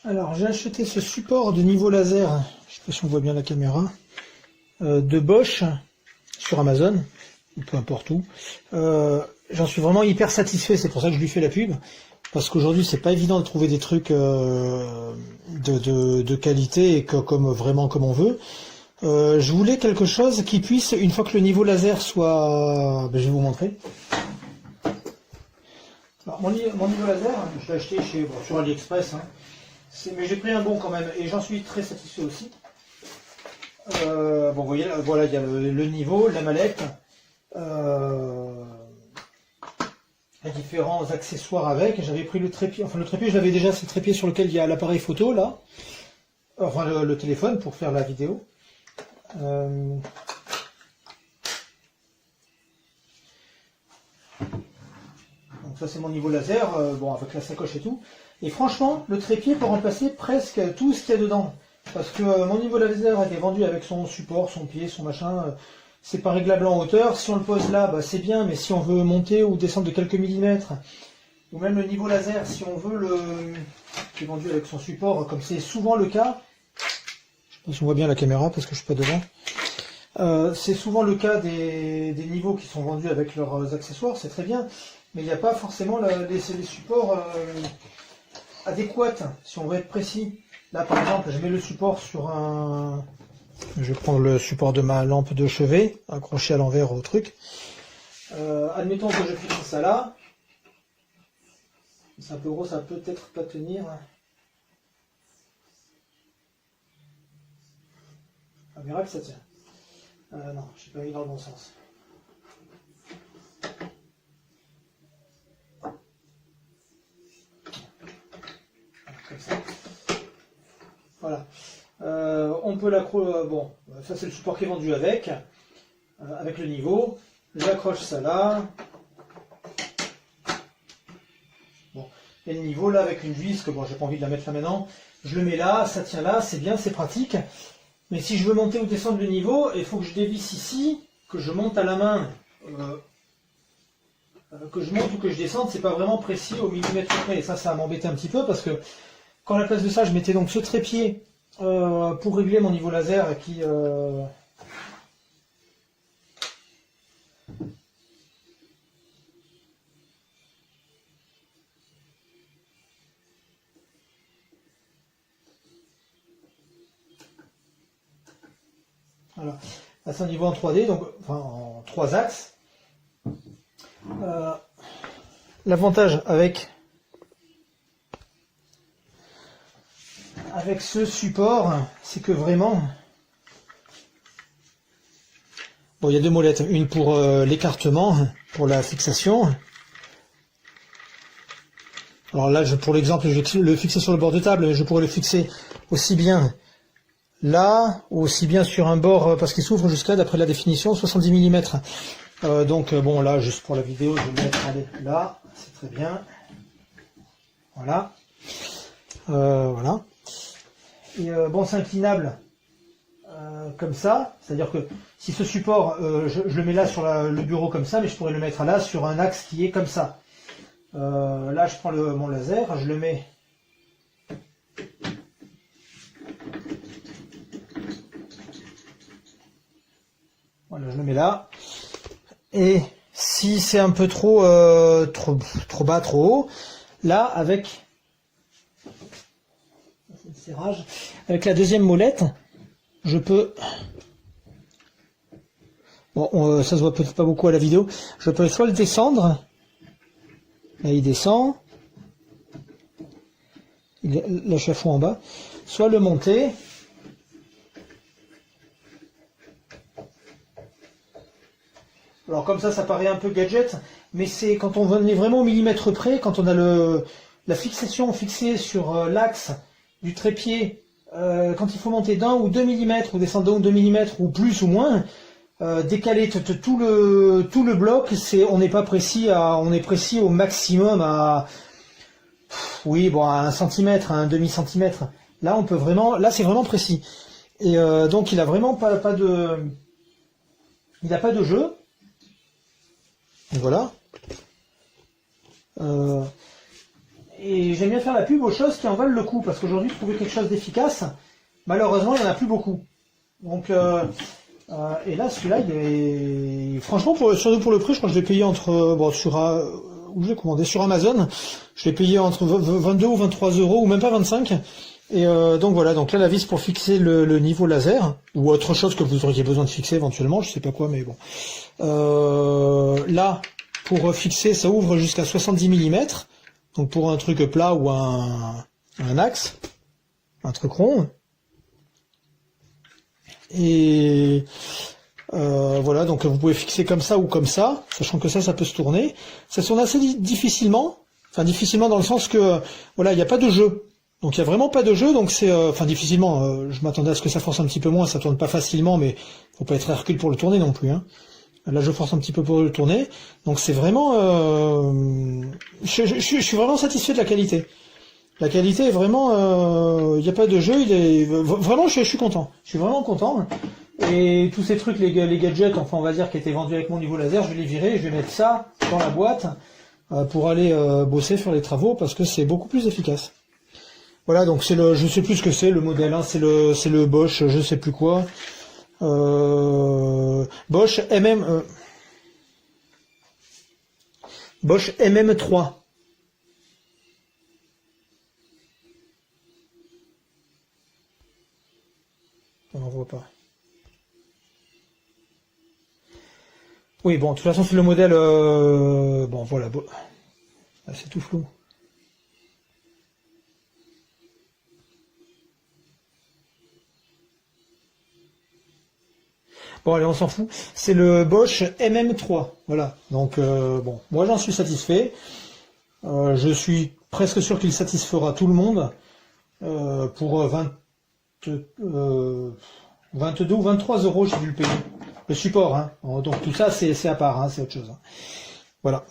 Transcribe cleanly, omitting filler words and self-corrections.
Alors j'ai acheté ce support de niveau laser, je sais pas si on voit bien la caméra, de Bosch sur Amazon, ou peu importe où. J'en suis vraiment hyper satisfait, c'est pour ça que je lui fais la pub, parce qu'aujourd'hui c'est pas évident de trouver des trucs de qualité et vraiment comme on veut. Je voulais quelque chose qui puisse, une fois que le niveau laser soit... je vais vous montrer. Alors, mon niveau laser, je l'ai acheté sur AliExpress, hein. Mais j'ai pris un bon quand même, et j'en suis très satisfait aussi. Bon, vous voyez, voilà, il y a le niveau, la mallette, les différents accessoires avec. J'avais pris le trépied, enfin le trépied, je l'avais déjà, c'est le trépied sur lequel il y a l'appareil photo, là. Enfin, le téléphone pour faire la vidéo. Donc ça c'est mon niveau laser, bon avec la sacoche et tout. Et franchement, le trépied peut remplacer presque tout ce qu'il y a dedans. Parce que mon niveau laser a été vendu avec son support, son pied, son machin. C'est pas réglable en hauteur. Si on le pose là, c'est bien, mais si on veut monter ou descendre de quelques millimètres, ou même le niveau laser, si on veut qui est vendu avec son support, comme c'est souvent le cas, je sais pas si on voit bien la caméra parce que je suis pas devant. C'est souvent le cas des niveaux qui sont vendus avec leurs accessoires, c'est très bien, mais il n'y a pas forcément les supports adéquats si on veut être précis. Là par exemple, je mets le support sur un... Je vais prendre le support de ma lampe de chevet, accroché à l'envers au truc. Admettons que je fixe ça là. C'est un peu gros, ça peut peut-être pas tenir. On verra que ça tient. Non, je n'ai pas mis dans le bon sens. Comme ça. Voilà. On peut l'accrocher. Bon, ça c'est le support qui est vendu avec le niveau. J'accroche ça là. Bon, et le niveau là avec une vis, que bon, j'ai pas envie de la mettre là maintenant. Je le mets là, ça tient là, c'est bien, c'est pratique. Mais si je veux monter ou descendre le niveau, il faut que je dévisse ici, que je monte à la main, que je monte ou que je descende, c'est pas vraiment précis au millimètre près. Et ça va m'embêter un petit peu parce que quand à la place de ça, je mettais donc ce trépied pour régler mon niveau laser qui... Voilà. Là, c'est un niveau en 3D, donc enfin en 3 axes. L'avantage avec ce support, c'est que vraiment... Bon, il y a deux molettes, une pour l'écartement, pour la fixation. Alors là, pour l'exemple, je vais le fixer sur le bord de table, mais je pourrais le fixer aussi bien là, ou aussi bien sur un bord, parce qu'il s'ouvre jusqu'à, d'après la définition, 70 mm. Donc bon, là, juste pour la vidéo, je vais le mettre là, c'est très bien. Voilà. Voilà. Et bon, c'est inclinable comme ça, c'est-à-dire que si ce support, je le mets là sur le bureau comme ça, mais je pourrais le mettre là sur un axe qui est comme ça. Là, je prends mon laser, je le mets... Voilà, je le mets là. Et si c'est un peu trop bas, trop haut, là, avec le serrage, avec la deuxième molette, je peux... Bon, ça se voit peut-être pas beaucoup à la vidéo. Je peux soit le descendre, là il descend, il lâche à fond en bas, soit le monter. Alors comme ça paraît un peu gadget, mais c'est quand on est vraiment au millimètre près, quand on a la fixation fixée sur l'axe du trépied, quand il faut monter d'1 ou 2 mm, ou descendre d'1 ou 2 mm, ou plus ou moins, décaler tout le bloc, on n'est pas précis, on est précis au maximum à, oui, bon, à 1 cm, à un demi-centimètre. Là, on peut vraiment, là c'est vraiment précis. Et donc il a vraiment pas de, il n'a pas de jeu. Voilà. Et j'aime bien faire la pub aux choses qui en valent le coup, parce qu'aujourd'hui, trouver quelque chose d'efficace, malheureusement, il n'y en a plus beaucoup. Donc, et là, celui-là, il est... Franchement, surtout pour le prix, je crois que je l'ai payé entre... Bon, où je l'ai commandé? Sur Amazon. Je l'ai payé entre 22 ou 23 euros, ou même pas 25. Et donc voilà, donc là, la vis pour fixer le niveau laser, ou autre chose que vous auriez besoin de fixer éventuellement, je sais pas quoi, mais bon. Là, pour fixer, ça ouvre jusqu'à 70 mm. Donc pour un truc plat ou un axe, un truc rond. Et voilà, donc vous pouvez fixer comme ça ou comme ça, sachant que ça peut se tourner. Ça se tourne assez difficilement, enfin difficilement dans le sens que voilà, il n'y a pas de jeu. Donc il n'y a vraiment pas de jeu, donc c'est enfin difficilement. Je m'attendais à ce que ça force un petit peu moins, ça tourne pas facilement, mais faut pas être Hercule pour le tourner non plus. Hein. Là, je force un petit peu pour le tourner. Donc c'est vraiment... je suis vraiment satisfait de la qualité. La qualité est vraiment... Il n'y a pas de jeu. Vraiment, je suis content. Je suis vraiment content. Et tous ces trucs, les gadgets, enfin on va dire, qui étaient vendus avec mon niveau laser, je vais les virer. Je vais mettre ça dans la boîte pour aller bosser, faire les travaux, parce que c'est beaucoup plus efficace. Voilà, donc c'est je sais plus ce que c'est, le modèle. Hein, c'est le Bosch, je sais plus quoi. Bosch Bosch MM3. On n'en voit pas. Oui, bon, de toute façon, c'est le modèle... Bon, voilà. Ah, c'est tout flou. Bon, allez, on s'en fout. C'est le Bosch MM3. Voilà. Donc, bon, moi, j'en suis satisfait. Je suis presque sûr qu'il satisfera tout le monde. Pour 22 ou 23 euros, j'ai dû le payer. Le support, hein. Donc, tout ça, c'est à part, hein, c'est autre chose. Hein. Voilà.